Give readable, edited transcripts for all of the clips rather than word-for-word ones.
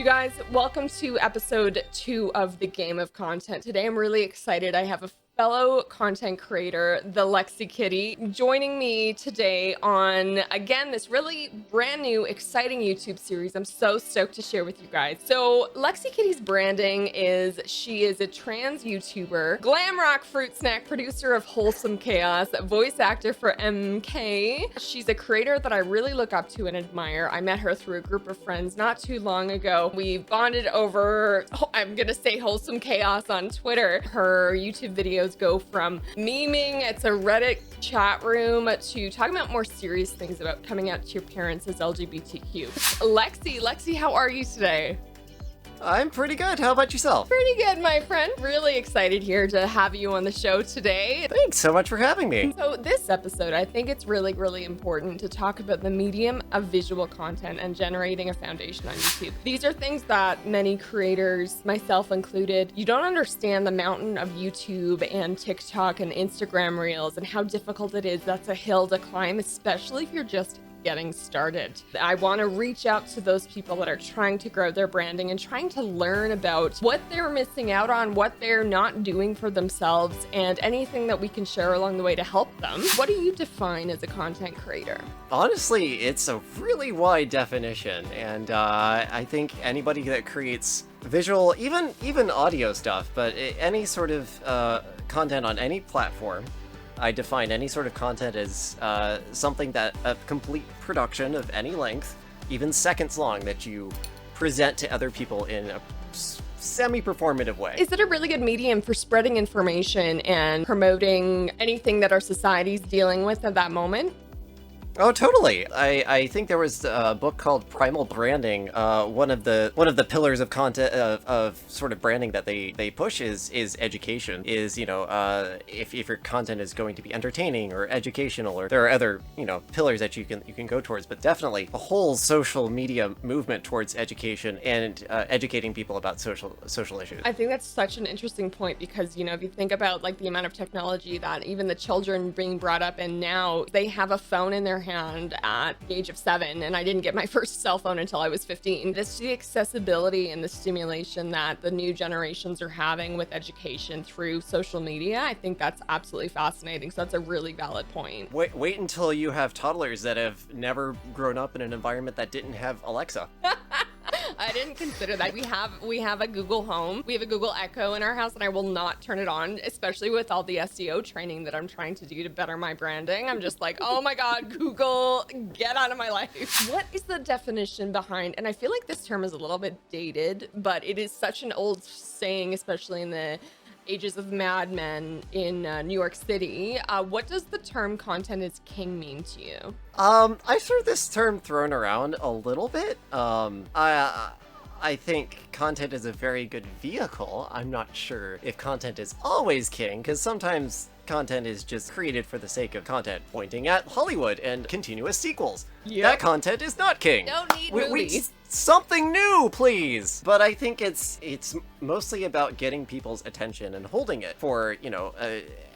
guys, welcome to episode 2 of the Game of Content. Today I'm really excited. I have a fellow content creator, Thelexikitty, joining me today on, again, this really brand new, exciting YouTube series I'm so stoked to share with you guys. So Thelexikitty's branding is, she is a trans YouTuber, glam rock fruit snack producer of Wholesome Chaos, voice actor for MK. She's a creator that I really look up to and admire. I met her through a group of friends not too long ago. We bonded over, I'm gonna say Wholesome Chaos on Twitter. Her YouTube videos go from memeing, it's a Reddit chat room, to talking about more serious things about coming out to your parents as LGBTQ. Lexi, how are you today? I'm pretty good. How about yourself? Pretty good, my friend. Really excited here to have you on the show today. Thanks so much for having me. So this episode, I think it's really important to talk about the medium of visual content and generating a foundation on YouTube. These are things that many creators, myself included, you don't understand the mountain of YouTube and TikTok and Instagram Reels and how difficult it is. That's a hill to climb, especially if you're just getting started. I want to reach out to those people that are trying to grow their branding and trying to learn about what they're missing out on, what they're not doing for themselves, and anything that we can share along the way to help them. What do you define as a content creator? Honestly, it's a really wide definition, and I think anybody that creates visual, even audio stuff, but any sort of content on any platform, I define any sort of content as something that a complete production of any length, even seconds long, that you present to other people in a semi-performative way. Is it a really good medium for spreading information and promoting anything that our society's dealing with at that moment? Oh, totally. I think there was a book called Primal Branding. One of the pillars of content of sort of branding that they push is education. Is, you know, if your content is going to be entertaining or educational, or there are other, you know, pillars that you can go towards, but definitely a whole social media movement towards education and educating people about social issues. I think that's such an interesting point because, you know, if you think about like the amount of technology that even the children being brought up in now, they have a phone in their hand at the age of 7, and I didn't get my first cell phone until I was 15. It's the accessibility and the stimulation that the new generations are having with education through social media. I think that's absolutely fascinating. So that's a really valid point. Wait until you have toddlers that have never grown up in an environment that didn't have Alexa. I didn't consider that. We have a Google Home. We have a Google Echo in our house, and I will not turn it on, especially with all the SEO training that I'm trying to do to better my branding. I'm just like, oh my God, Google, get out of my life. What is the definition behind, and I feel like this term is a little bit dated, but it is such an old saying, especially in the ages of Mad Men in New York City. What does the term content is king mean to you? I've heard this term thrown around a little bit. I think content is a very good vehicle. I'm not sure if content is always king, because sometimes content is just created for the sake of content, pointing at Hollywood and continuous sequels. Yep. That content is not king. Don't need movies. Something new, please. But I think it's mostly about getting people's attention and holding it for, you know,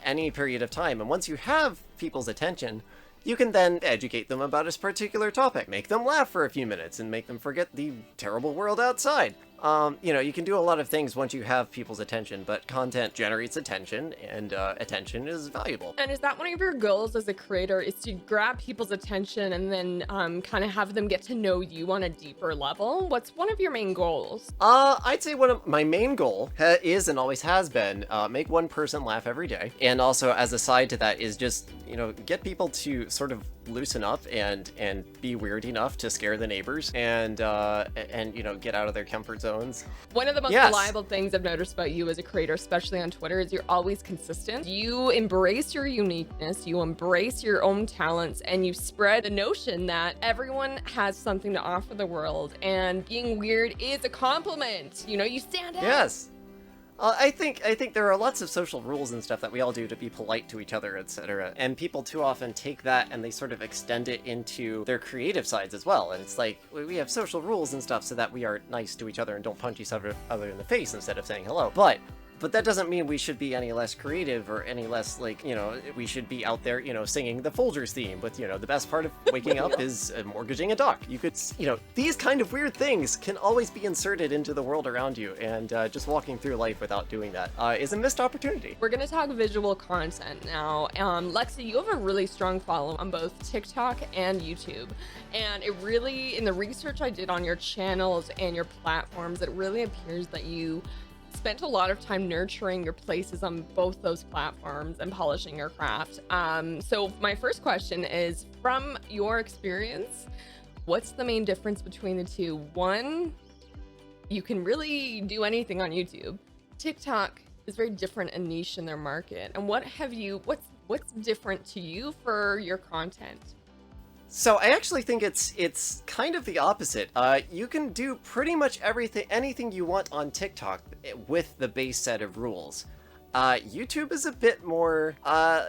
any period of time. And once you have people's attention, you can then educate them about a particular topic, make them laugh for a few minutes, and make them forget the terrible world outside. You know, you can do a lot of things once you have people's attention, but content generates attention, and attention is valuable. And is that one of your goals as a creator, is to grab people's attention and then kind of have them get to know you on a deeper level? What's one of your main goals? I'd say one of my main goal is and always has been make one person laugh every day. And also as a side to that is just, you know, get people to sort of loosen up and be weird enough to scare the neighbors and you know, get out of their comfort zones. One of the most reliable things I've noticed about you as a creator, especially on Twitter, is you're always consistent. You embrace your uniqueness, you embrace your own talents, and you spread the notion that everyone has something to offer the world, and being weird is a compliment. You know, you stand out. Yes. I think there are lots of social rules and stuff that we all do to be polite to each other, etc. And people too often take that and they sort of extend it into their creative sides as well. And it's like, we have social rules and stuff so that we are nice to each other and don't punch each other in the face instead of saying hello. But But that doesn't mean we should be any less creative or any less, like, we should be out there, singing the Folgers theme with, the best part of waking up is mortgaging a dock. You could, these kind of weird things can always be inserted into the world around you, and just walking through life without doing that is a missed opportunity. We're going to talk visual content now. Lexi, you have a really strong follow on both TikTok and YouTube. And it really, in the research I did on your channels and your platforms, it really appears that you spent a lot of time nurturing your places on both those platforms and polishing your craft. So my first question is, from your experience, what's the main difference between the two? One, you can really do anything on YouTube. TikTok is very different and niche in their market. And what's different to you for your content? So I actually think it's kind of the opposite. You can do pretty much anything you want on TikTok with the base set of rules. YouTube is a bit more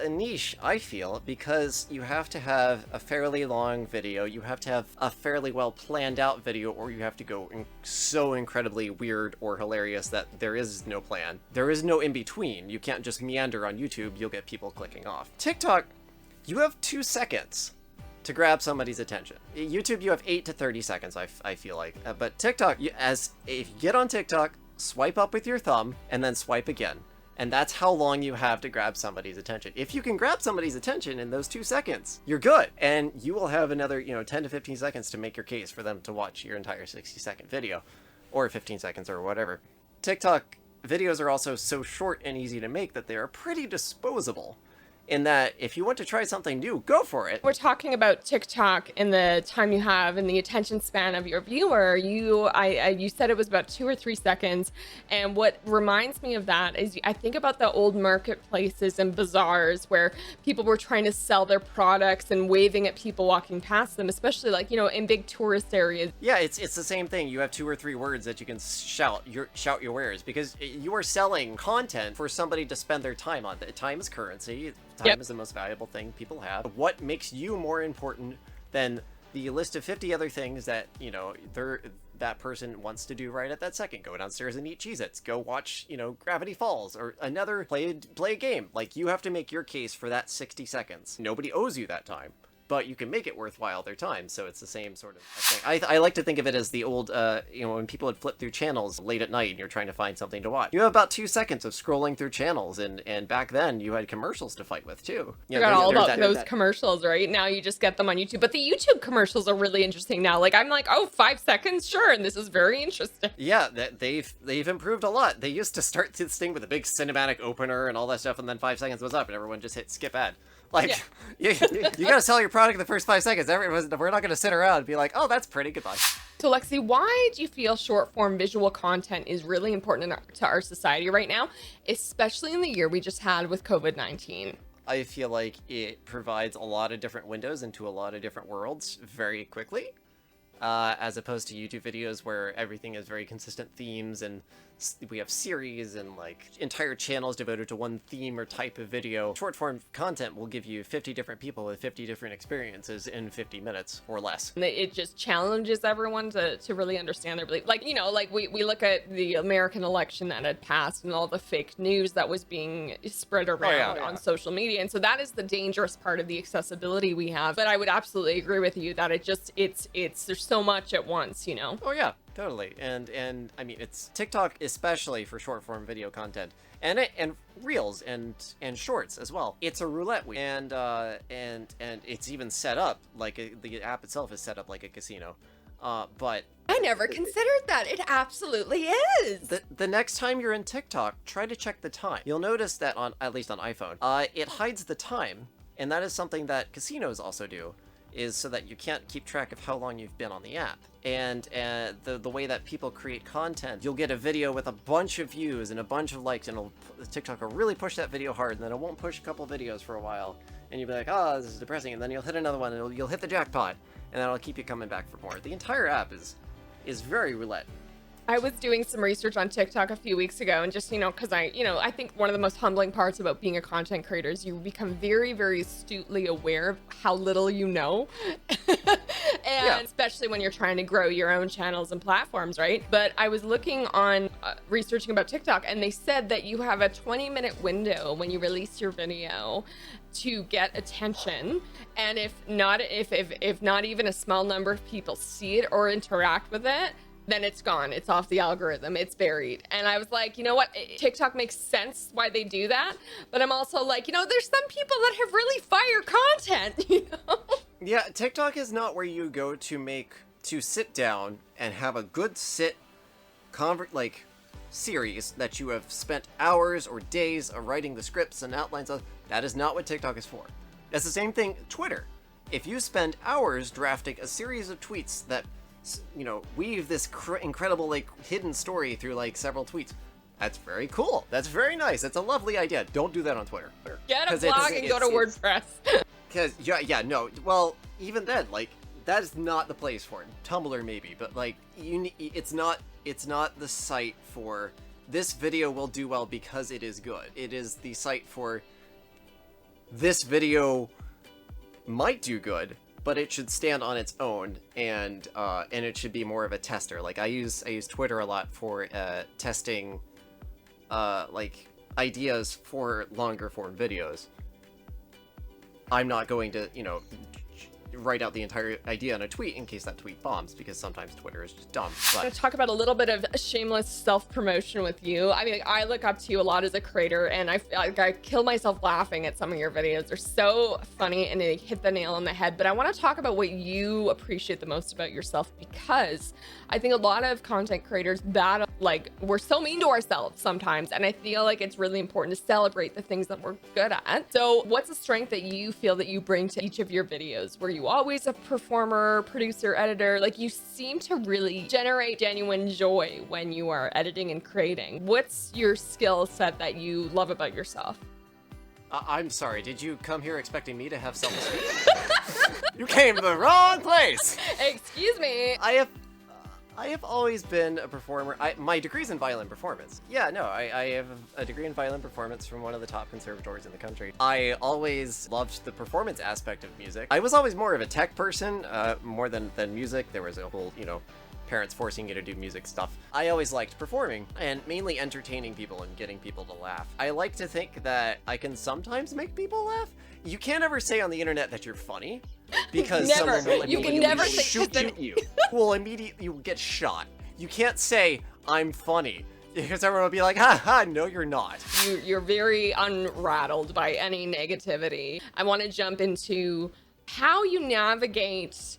niche, I feel, because you have to have a fairly long video, you have to have a fairly well planned out video, or you have to go so incredibly weird or hilarious that there is no plan. There is no in between. You can't just meander on YouTube, you'll get people clicking off. TikTok, you have 2 seconds to grab somebody's attention. YouTube, you have 8 to 30 seconds, I feel like. But TikTok, if you get on TikTok, swipe up with your thumb, and then swipe again. And that's how long you have to grab somebody's attention. If you can grab somebody's attention in those 2 seconds, you're good. And you will have another, 10 to 15 seconds to make your case for them to watch your entire 60-second video. Or 15 seconds or whatever. TikTok videos are also so short and easy to make that they are pretty disposable. In that, if you want to try something new, go for it. We're talking about TikTok and the time you have and the attention span of your viewer. You said it was about 2 or 3 seconds. And what reminds me of that is I think about the old marketplaces and bazaars where people were trying to sell their products and waving at people walking past them, especially like, in big tourist areas. Yeah, it's the same thing. You have 2 or 3 words that you can shout your wares, because you are selling content for somebody to spend their time on. Time is currency. Time is the most valuable thing people have. What makes you more important than the list of 50 other things that, that person wants to do right at that second? Go downstairs and eat Cheez-Its. Go watch, Gravity Falls, or play a game. Like, you have to make your case for that 60 seconds. Nobody owes you that time, but you can make it worthwhile their time. So it's the same sort of thing. I like to think of it as the old, when people would flip through channels late at night and you're trying to find something to watch. You have about 2 seconds of scrolling through channels, and back then you had commercials to fight with too. Forgot all about those commercials, right? Now you just get them on YouTube. But the YouTube commercials are really interesting now. Like, I'm like, 5 seconds, sure, and this is very interesting. Yeah, they've improved a lot. They used to start this thing with a big cinematic opener and all that stuff, and then 5 seconds was up, and everyone just hit skip ad. Like, you gotta sell your product in the first 5 seconds. We're not gonna sit around and be like, oh, that's pretty, goodbye. So Lexi, why do you feel short form visual content is really important to our society right now, especially in the year we just had with COVID-19? I feel like it provides a lot of different windows into a lot of different worlds very quickly, as opposed to YouTube videos where everything is very consistent themes, and we have series and like entire channels devoted to one theme or type of video. Short form content will give you 50 different people with 50 different experiences in 50 minutes or less. It just challenges everyone to really understand their belief. Like, we look at the American election that had passed and all the fake news that was being spread around on social media. And so that is the dangerous part of the accessibility we have. But I would absolutely agree with you that there's so much at once, Oh yeah, totally. And I mean, it's TikTok especially for short form video content, and reels and shorts as well. It's a roulette wheel, and it's even set up like the app itself is set up like a casino. But I never considered that. It absolutely is. The next time you're in TikTok, try to check the time. You'll notice that at least on iPhone, it hides the time, and that is something that casinos also do, is so that you can't keep track of how long you've been on the app. And the way that people create content, you'll get a video with a bunch of views and a bunch of likes, and TikTok will really push that video hard, and then it won't push a couple videos for a while, and you'll be like, oh, this is depressing, and then you'll hit another one, and you'll hit the jackpot, and that'll keep you coming back for more. The entire app is very roulette. I was doing some research on TikTok a few weeks ago, and just, because I think one of the most humbling parts about being a content creator is you become very, very astutely aware of how little you know. And Yeah. especially when you're trying to grow your own channels and platforms, right? But I was looking on researching about TikTok, and they said that you have a 20-minute window when you release your video to get attention, and if not even a small number of people see it or interact with it, then it's gone. It's off the algorithm. It's buried. And I was like, you know what? TikTok makes sense why they do that. But I'm also like, there's some people that have really fire content, Yeah, TikTok is not where you go to sit down and have a good series that you have spent hours or days of writing the scripts and outlines of. That is not what TikTok is for. That's the same thing Twitter. If you spend hours drafting a series of tweets that weave this incredible hidden story through several tweets, that's very cool. That's very nice. That's a lovely idea. Don't do that on Twitter. Get a blog and go to WordPress. Because no. Well, even then, that is not the place for it. Tumblr maybe, but it's not the site for this video will do well because it is good. It is the site for this video might do good, but it should stand on its own, and it should be more of a tester. I use Twitter a lot for testing ideas for longer form videos. I'm not going to write out the entire idea in a tweet in case that tweet bombs, because sometimes Twitter is just dumb. I'm gonna talk about a little bit of shameless self-promotion with you. I mean, I look up to you a lot as a creator, and I kill myself laughing at some of your videos. They're so funny and they hit the nail on the head. But I want to talk about what you appreciate the most about yourself, because I think a lot of content creators battle, we're so mean to ourselves sometimes, and I feel like it's really important to celebrate the things that we're good at. So what's a strength that you feel that you bring to each of your videos? Were you always a performer, producer, editor? You seem to really generate genuine joy when you are editing and creating. What's your skill set that you love about yourself? I'm sorry, did you come here expecting me to have self-esteem? You came to the wrong place! Excuse me. I have always been a performer. My degree's in violin performance. Yeah, no, I have a degree in violin performance from one of the top conservatories in the country. I always loved the performance aspect of music. I was always more of a tech person, more than music. There was a whole, parents forcing you to do music stuff. I always liked performing, and mainly entertaining people and getting people to laugh. I like to think that I can sometimes make people laugh. You can't ever say on the internet that you're funny, because Never. someone will You can immediately never say- shoot you. You will get shot. You can't say I'm funny, because everyone will be like, ha ha, no you're not. You're very unrattled by any negativity. I want to jump into how you navigate,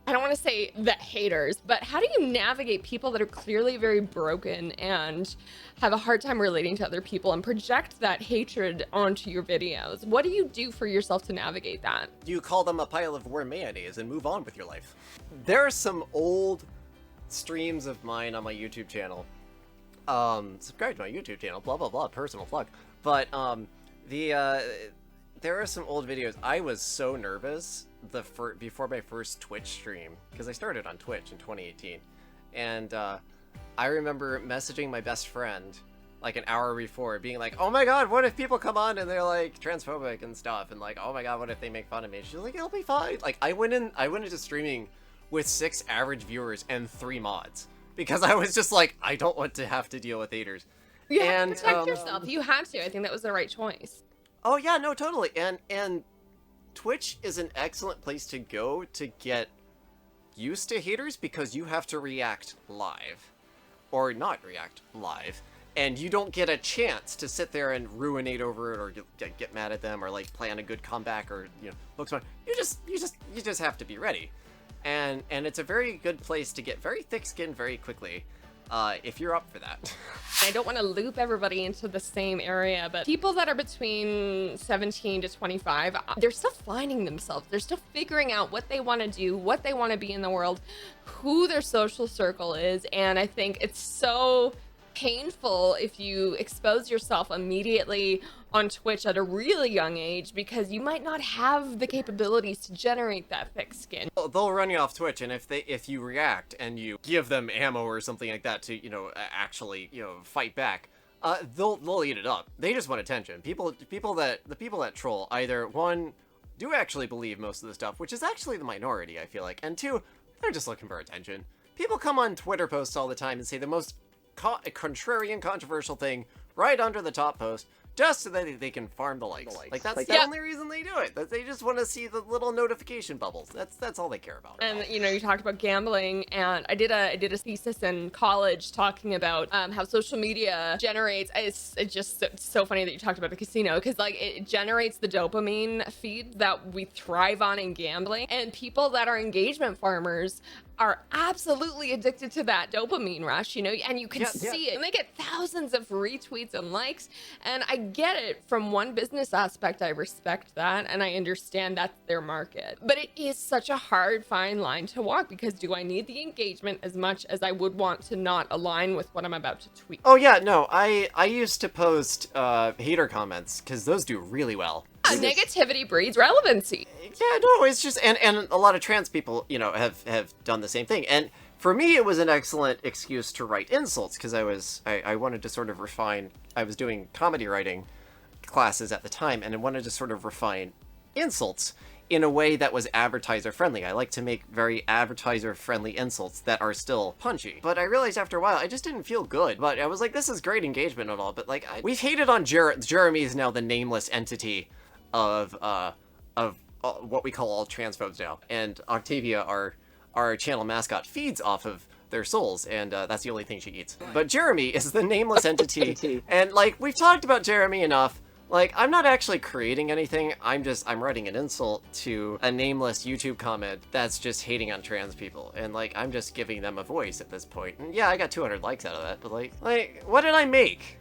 I don't want to say the haters, but how do you navigate people that are clearly very broken and have a hard time relating to other people and project that hatred onto your videos? What do you do for yourself to navigate that? You call them a pile of warm mayonnaise and move on with your life. There are some old streams of mine on my YouTube channel. Subscribe to my YouTube channel, blah blah blah, personal plug. But there are some old videos. I was so nervous before my first Twitch stream, because I started on Twitch in 2018, and I remember messaging my best friend an hour before, being like, oh my god, what if people come on and they're transphobic and stuff, and oh my god, what if they make fun of me? She's like, it'll be fine. I went into streaming with 6 average viewers and 3 mods, because I was just I don't want to have to deal with haters. You have to protect yourself. You had to. I think that was the right choice. Oh yeah, no, totally. And Twitch is an excellent place to go to get used to haters, because you have to react live, or not react live, and you don't get a chance to sit there and ruinate over it, or get mad at them, or plan a good comeback, or look smart. You just have to be ready, and it's a very good place to get very thick-skinned very quickly, if you're up for that. I don't want to loop everybody into the same area, but people that are between 17 to 25, they're still finding themselves. They're still figuring out what they want to do, what they want to be in the world, who their social circle is. And I think it's so painful if you expose yourself immediately on Twitch at a really young age, because you might not have the capabilities to generate that thick skin. They'll run you off Twitch, and if you react and you give them ammo or something like that to, actually, fight back, they'll eat it up. They just want attention. The people that troll, either one, do actually believe most of the stuff, which is actually the minority, I feel like, and two, they're just looking for attention. People come on Twitter posts all the time and say the most contrarian, controversial thing right under the top post, just so that they can farm the likes. Like, that's the only reason they do it. That they just want to see the little notification bubbles. That's all they care about. And you talked about gambling, and I did a thesis in college talking about how social media generates. It's just so funny that you talked about the casino, because like it generates the dopamine feed that we thrive on in gambling, and people that are engagement farmers are absolutely addicted to that dopamine rush, and you can see it. And they get thousands of retweets and likes. And I get it from one business aspect. I respect that, and I understand that's their market. But it is such a hard, fine line to walk, because do I need the engagement as much as I would want to not align with what I'm about to tweet? Oh yeah, no, I used to post hater comments, because those do really well. Negativity breeds relevancy. Yeah, no, it's just, and a lot of trans people, have done the same thing. And for me, it was an excellent excuse to write insults, because I wanted to sort of refine. I was doing comedy writing classes at the time, and I wanted to sort of refine insults in a way that was advertiser friendly. I like to make very advertiser friendly insults that are still punchy. But I realized after a while, I just didn't feel good. But I was like, this is great engagement and all, but like, we've hated on Jeremy is now the nameless entity of what we call all transphobes now, and Octavia, our channel mascot, feeds off of their souls, and that's the only thing she eats. But Jeremy is the nameless entity, and like, we've talked about Jeremy enough. Like, I'm not actually creating anything, I'm writing an insult to a nameless YouTube comment that's just hating on trans people, and like, I'm just giving them a voice at this point. And yeah, I got 200 likes out of that, but like what did I make?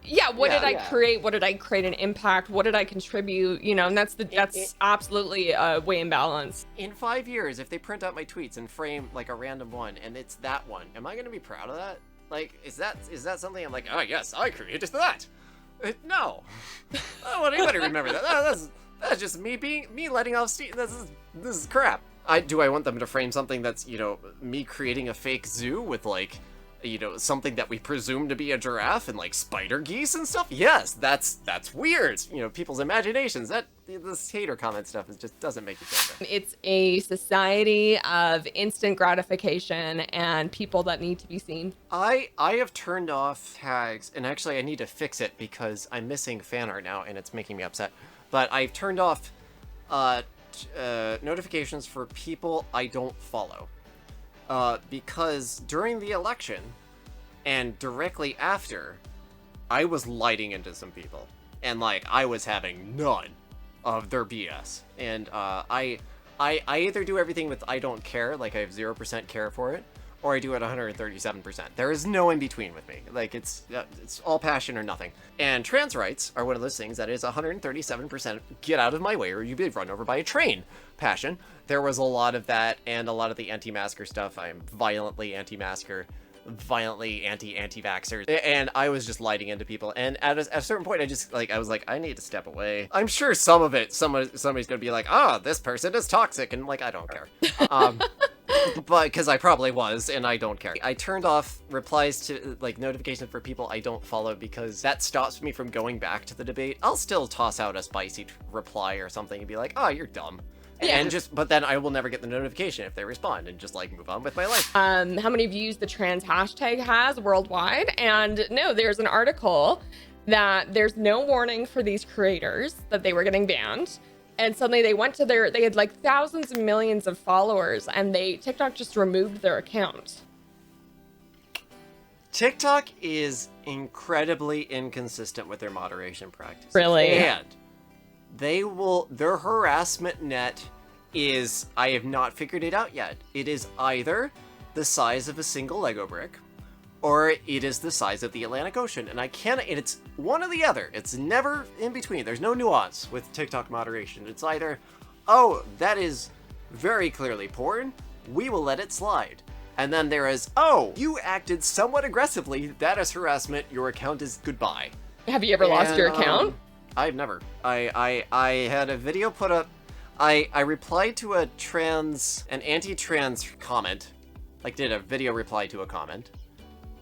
Yeah, what did I create? What did I create an impact? What did I contribute? And that's absolutely way in balance. In 5 years, if they print out my tweets and frame like a random one, and it's that one, am I gonna be proud of that? Like, is that something I'm like, oh yes, I created that? No, I don't want anybody to remember that. That's just me letting off steam. This is crap. Do I want them to frame something that's me creating a fake zoo with like, something that we presume to be a giraffe and like spider geese and stuff? Yes, that's weird. People's imaginations. This hater comment stuff just doesn't make you feel good. It's a society of instant gratification and people that need to be seen. I have turned off tags, and actually I need to fix it because I'm missing fan art now and it's making me upset. But I've turned off notifications for people I don't follow. Because during the election and directly after, I was lighting into some people, and like, I was having none of their BS. And I either do everything with I don't care, like I have 0% care for it, or I do it 137%. There is no in between with me. Like, it's all passion or nothing. And trans rights are one of those things that is 137% get out of my way or you'll be run over by a train passion. There was a lot of that, and a lot of the anti-masker stuff. I'm violently anti-masker, violently anti-vaxxers, and I was just lighting into people. And at a certain point, I was like, I need to step away. I'm sure some of it, somebody's gonna be like, this person is toxic, and like, I don't care. But because I probably was, and I don't care. I turned off replies to like notifications for people I don't follow, because that stops me from going back to the debate. I'll still toss out a spicy reply or something and be like, oh, you're dumb. Yeah. But then I will never get the notification if they respond, and just like move on with my life. How many views the trans hashtag has worldwide? And no, there's an article that there's no warning for these creators that they were getting banned. And suddenly they had like thousands and millions of followers, and TikTok just removed their account. TikTok is incredibly inconsistent with their moderation practices. Really? And their harassment net is, I have not figured it out yet. It is either the size of a single Lego brick, or it is the size of the Atlantic Ocean. And it's one or the other. It's never in between. There's no nuance with TikTok moderation. It's either, oh, that is very clearly porn, we will let it slide. And then there is, oh, you acted somewhat aggressively. That is harassment. Your account is goodbye. Have you ever lost your account? I've never. I had a video put up. I replied to an anti-trans comment. Like, did a video reply to a comment.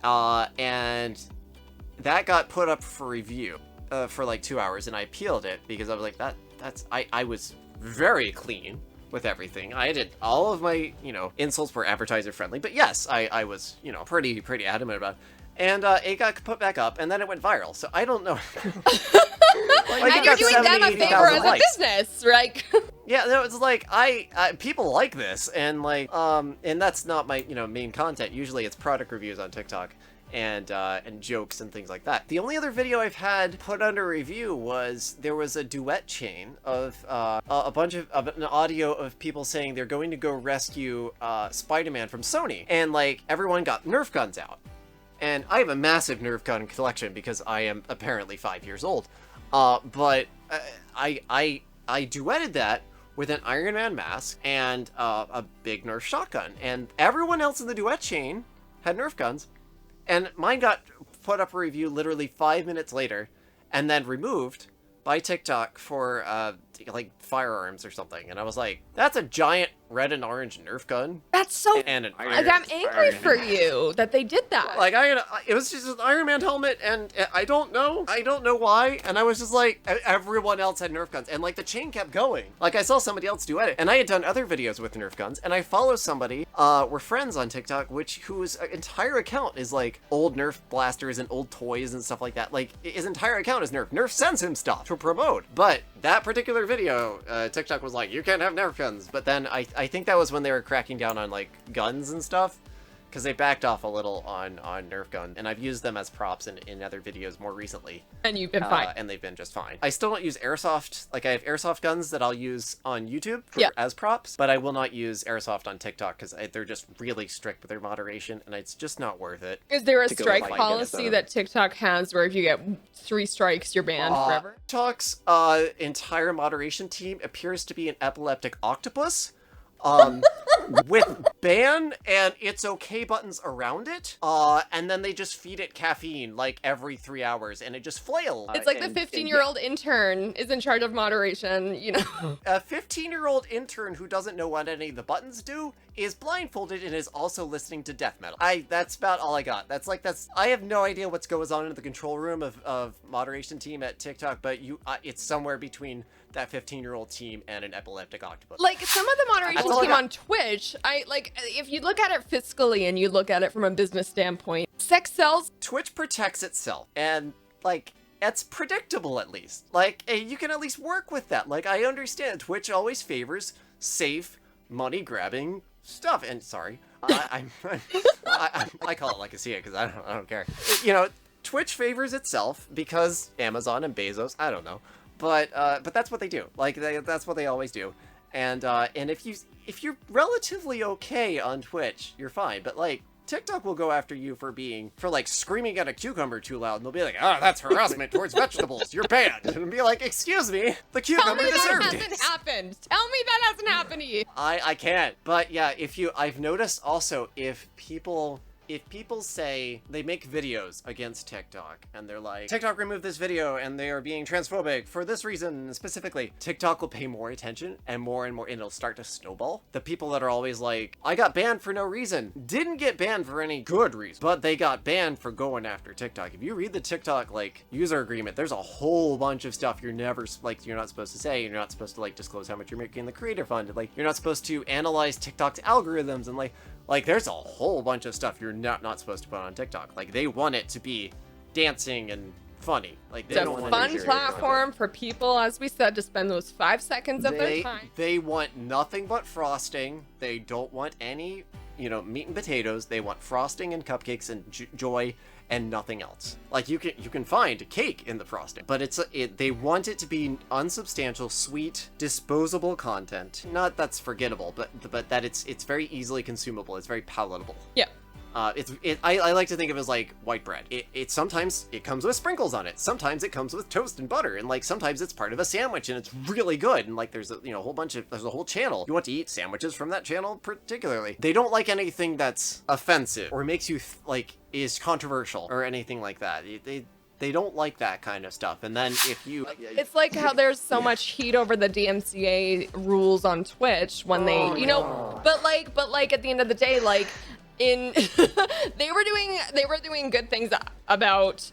And that got put up for review for like 2 hours, and I appealed it because I was like, I was very clean with everything. I did all of my, insults were advertiser friendly, but yes, I was, pretty adamant about it. And it got put back up, and then it went viral. So I don't know. And you're doing them a favor as a business, right? Yeah, no, it's like people like this, and like and that's not my main content. Usually it's product reviews on TikTok and jokes and things like that. The only other video I've had put under review was there was a duet chain of a bunch of an audio of people saying they're going to go rescue Spider-Man from Sony, and like everyone got Nerf guns out. And I have a massive Nerf gun collection because I am apparently 5 years old. But I duetted that with an Iron Man mask and a big Nerf shotgun. And everyone else in the duet chain had Nerf guns. And mine got put up a review literally 5 minutes later and then removed by TikTok for like firearms or something. And I was like, that's a giant red and orange Nerf gun. That's so... And like, I'm angry for you that they did that. Like, it was just an Iron Man helmet, and I don't know why, and I was just like, everyone else had Nerf guns, and like, the chain kept going. Like, I saw somebody else do it, and I had done other videos with Nerf guns, and I follow somebody, we're friends on TikTok, whose entire account is like, old Nerf blasters and old toys and stuff like that. Like, his entire account is Nerf. Nerf sends him stuff to promote, but that particular video, TikTok was like, you can't have Nerf guns, but then I think that was when they were cracking down on like guns and stuff, because they backed off a little on Nerf guns, and I've used them as props in other videos more recently. And you've been fine. And they've been just fine. I still don't use airsoft. Like, I have airsoft guns that I'll use on YouTube as props, but I will not use airsoft on TikTok because they're just really strict with their moderation, and it's just not worth it. Is there a strike policy that TikTok has where if you get 3 strikes, you're banned forever? TikTok's entire moderation team appears to be an epileptic octopus. With ban and it's okay buttons around it, and then they just feed it caffeine like every 3 hours, and it just flails. It's like the 15-year-old intern is in charge of moderation, A 15-year-old intern who doesn't know what any of the buttons do is blindfolded and is also listening to death metal. That's about all I got. I have no idea what's goes on in the control room of moderation team at TikTok, but it's somewhere between that 15-year-old team and an epileptic octopus. Like, some of the moderation team on Twitch, if you look at it fiscally and you look at it from a business standpoint, sex sells. Twitch protects itself, and like, it's predictable at least. Like, you can at least work with that. Like, I understand Twitch always favors safe, money-grabbing stuff. And sorry, I call it like I see it because I don't care. Twitch favors itself because Amazon and Bezos. I don't know. But that's what they do. Like, that's what they always do. And if you're relatively okay on Twitch, you're fine. But like, TikTok will go after you for like screaming at a cucumber too loud, and they'll be like, "Oh, that's harassment towards vegetables. You're banned." And be like, "Excuse me, the cucumber deserved it." Tell me that hasn't happened. Tell me that hasn't happened to you. I can't. But yeah, I've noticed also if people say they make videos against TikTok and they're like, TikTok removed this video and they are being transphobic for this reason specifically, TikTok will pay more attention and more, and it'll start to snowball. The people that are always like, I got banned for no reason, didn't get banned for any good reason, but they got banned for going after TikTok. If you read the TikTok like user agreement, there's a whole bunch of stuff you're not supposed to say. You're not supposed to like disclose how much you're making in the creator fund. Like, you're not supposed to analyze TikTok's algorithms, and like there's a whole bunch of stuff you're not supposed to put on TikTok. Like, they want it to be dancing and funny. Like, they it's don't a want fun platform for people, as we said, to spend those 5 seconds of their time. They want nothing but frosting. They don't want any, meat and potatoes. They want frosting and cupcakes and joy and nothing else. Like, you can find cake in the frosting, but they want it to be unsubstantial, sweet, disposable content. Not that's forgettable, but that it's very easily consumable. It's very palatable. Yeah. I like to think of it as like white bread. It sometimes it comes with sprinkles on it. Sometimes it comes with toast and butter, and like sometimes it's part of a sandwich and it's really good. And like there's a there's a whole channel. You want to eat sandwiches from that channel particularly. They don't like anything that's offensive or makes you is controversial or anything like that. They don't like that kind of stuff. And then if you... It's like how there's so much heat over the DMCA rules on Twitch when they, but like at the end of the day, like they were doing good things about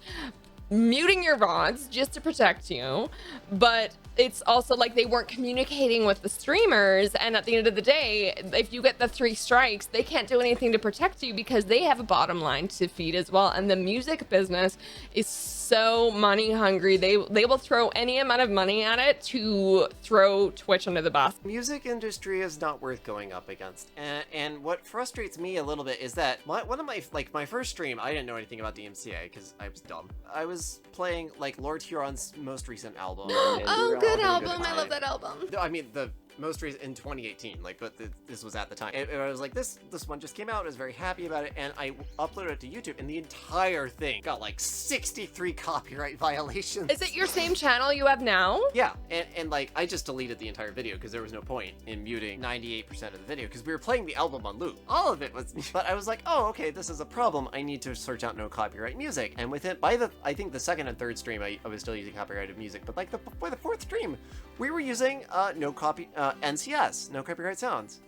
muting your VODs just to protect you, but it's also like they weren't communicating with the streamers, and at the end of the day, if you get the 3 strikes, they can't do anything to protect you because they have a bottom line to feed as well. And the music business is so money hungry. They will throw any amount of money at it to throw Twitch under the bus. Music industry is not worth going up against. And what frustrates me a little bit is that one of my first stream, I didn't know anything about DMCA because I was dumb. I was playing like Lord Huron's most recent album. Oh, good album. I love that album. I mean, the most recent in 2018, but this was at the time. And I was like, this one just came out. I was very happy about it, and I uploaded it to YouTube, and the entire thing got like 63 copyright violations. Is it your same channel you have now? Yeah, and like I just deleted the entire video because there was no point in muting 98% of the video because we were playing the album on loop. All of it was, but I was like, oh, okay, this is a problem. I need to search out no copyright music. And within I think the second and third stream, I was still using copyrighted music, but like by the fourth stream, we were using NCS, no copyright sounds,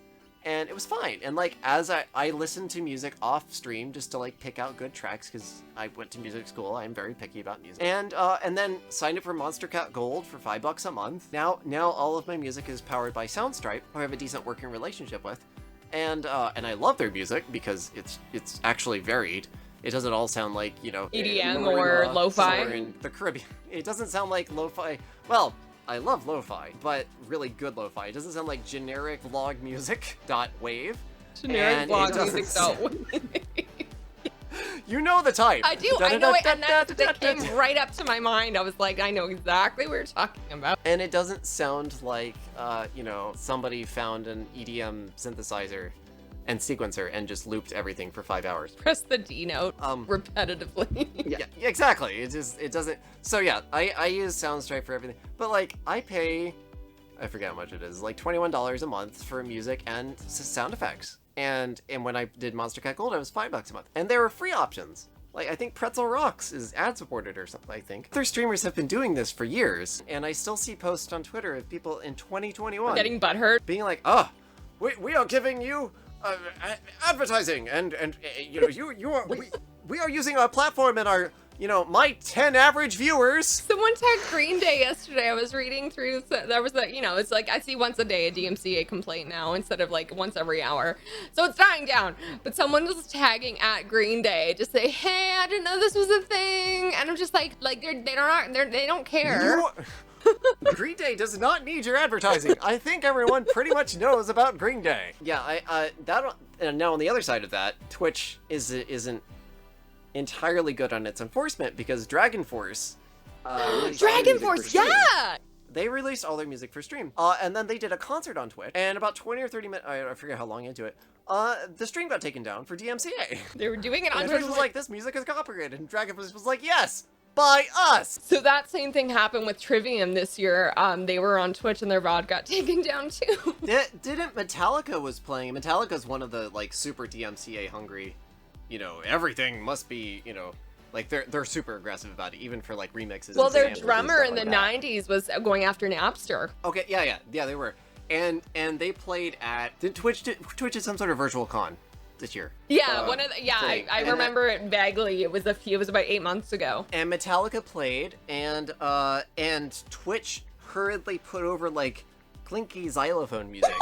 and it was fine. And like as I listened to music off stream just to like pick out good tracks because I went to music school. I'm very picky about music, and then signed up for Monster Cat Gold for $5 a month. Now all of my music is powered by Soundstripe, who I have a decent working relationship with, and I love their music because it's actually varied. It doesn't all sound like EDM or lo-fi. In the Caribbean, it doesn't sound like lo-fi. Well, I love lo-fi, but really good lo-fi. It doesn't sound like generic vlog music .wave. Generic vlog music .wave. You know the type. I do. I know it, and that came right up to my mind. I was like, I know exactly what you're talking about. And it doesn't sound like somebody found an EDM synthesizer and sequencer and just looped everything for 5 hours. Press the D note repetitively. yeah, exactly. It doesn't. So yeah, I use Soundstripe for everything, but like I forget how much it is, like $21 a month for music and sound effects. And when I did Monster Cat Gold, it was $5 a month, and there were free options. Like I think Pretzel Rocks is ad supported or something. I think other streamers have been doing this for years, and I still see posts on Twitter of people in 2021 getting butthurt, being like, "Oh, we are giving you." Advertising and we are using our platform and our my 10 average viewers. Someone tagged Green Day yesterday. I was reading through, there was that, it's like I see once a day a DMCA complaint now instead of like once every hour, so it's dying down. But someone was tagging at Green Day to say, hey, I didn't know this was a thing, and I'm just like they don't care. Green Day does not need your advertising. I think everyone pretty much knows about Green Day. Yeah, now on the other side of that, Twitch isn't entirely good on its enforcement because Dragon Force. Dragon Force, yeah! They released all their music for stream, and then they did a concert on Twitch, and about 20 or 30 minutes, I forget how long into it, the stream got taken down for DMCA. They were doing it on Twitch. Was like, this music is copyrighted, and Dragon Force was like, yes! By us! So that same thing happened with Trivium this year. They were on Twitch and their VOD got taken down too. Didn't Metallica was playing? Metallica's one of the like super DMCA hungry, everything must be, like they're super aggressive about it, even for like remixes. Well, their drummer in the 90s was going after Napster. Okay, yeah, they were. And they played at Twitch did some sort of virtual con this year. Yeah, I remember it vaguely. It was about 8 months ago. And Metallica played, and Twitch hurriedly put over like clinky xylophone music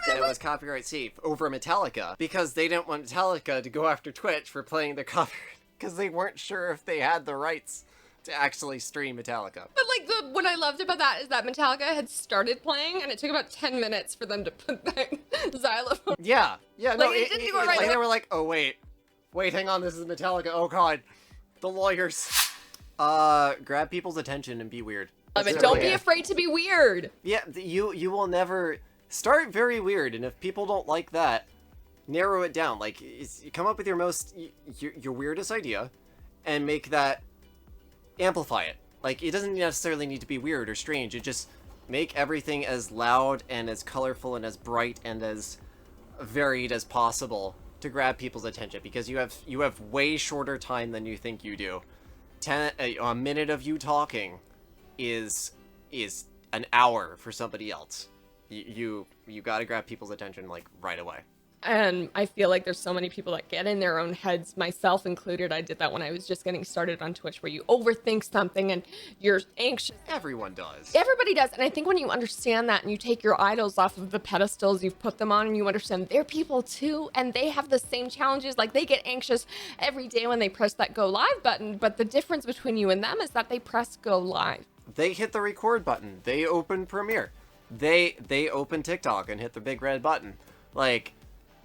that was copyright safe over Metallica because they didn't want Metallica to go after Twitch for playing their copyright because they weren't sure if they had the rights to actually stream Metallica. But like what I loved about that is that Metallica had started playing and it took about 10 minutes for them to put that xylophone. Yeah, like, no, it didn't do it right. Like, they were like, oh wait, hang on, this is Metallica. Oh god, the lawyers. Grab people's attention and be weird. Don't be afraid to be weird. Yeah, you will never start very weird, and if people don't like that, narrow it down. Like, you come up with your weirdest idea, and make that, amplify it. Like, it doesn't necessarily need to be weird or strange. It just make everything as loud and as colorful and as bright and as varied as possible to grab people's attention, because you have way shorter time than you think you do. A minute of you talking is an hour for somebody else. You got to grab people's attention like right away. And I feel like there's so many people that get in their own heads, myself included. I did that when I was just getting started on Twitch, where you overthink something and you're anxious. Everyone does. Everybody does. And I think when you understand that and you take your idols off of the pedestals you've put them on, and you understand they're people too, and they have the same challenges. Like, they get anxious every day when they press that go live button. But the difference between you and them is that they press go live. They hit the record button. They open Premiere. They open TikTok and hit the big red button. Like,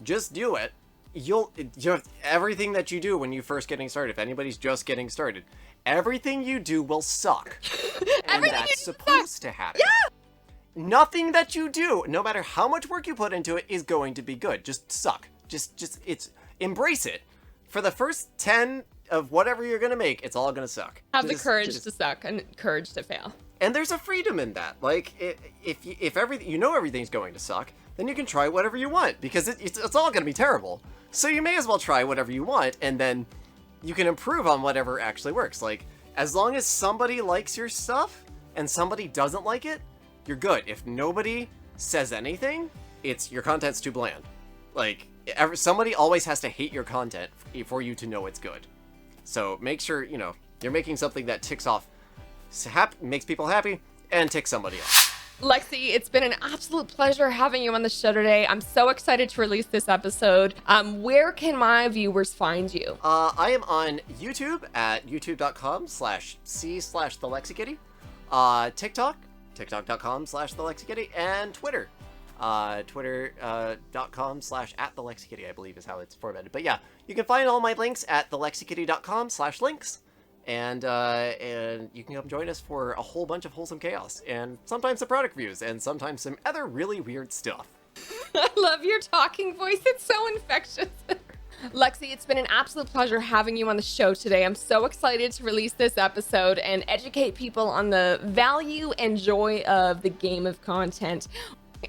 just do it. You have everything that you do when you first getting started. If anybody's just getting started, everything you do will suck. And that's supposed to happen. Yeah. Nothing that you do, no matter how much work you put into it, is going to be good. Just suck. Just embrace it. For the first 10 of whatever you're gonna make, it's all gonna suck. Have the courage to suck and courage to fail. And there's a freedom in that. Like, if everything, you know, everything's going to suck, then you can try whatever you want, because it's all going to be terrible. So you may as well try whatever you want, and then you can improve on whatever actually works. Like, as long as somebody likes your stuff and somebody doesn't like it, you're good. If nobody says anything, your content's too bland. Like, somebody always has to hate your content for you to know it's good. So make sure, you're making something that makes people happy and ticks somebody off. Lexi, it's been an absolute pleasure having you on the show today. I'm so excited to release this episode. Where can my viewers find you? I am on YouTube at youtube.com/c/Thelexikitty, TikTok, tiktok.com/Thelexikitty, and Twitter, twitter.com/@Thelexikitty, I believe is how it's formatted. But yeah, you can find all my links at thelexikitty.com/links. And you can come join us for a whole bunch of wholesome chaos, and sometimes some product reviews, and sometimes some other really weird stuff. I love your talking voice. It's so infectious. Lexi, it's been an absolute pleasure having you on the show today. I'm so excited to release this episode and educate people on the value and joy of the game of content.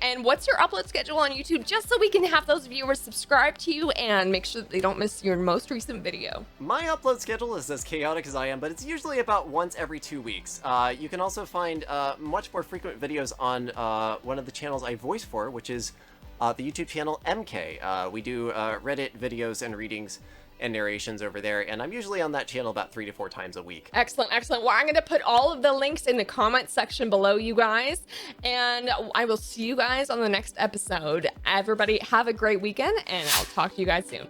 And what's your upload schedule on YouTube, just so we can have those viewers subscribe to you and make sure that they don't miss your most recent video? My upload schedule is as chaotic as I am, but it's usually about once every 2 weeks. You can also find much more frequent videos on one of the channels I voice for, which is the YouTube channel MK. We do Reddit videos and readings and narrations over there, and I'm usually on that channel about 3 to 4 times a week. Excellent, excellent. Well, I'm going to put all of the links in the comment section below, you guys, and I will see you guys on the next episode. Everybody have a great weekend, and I'll talk to you guys soon.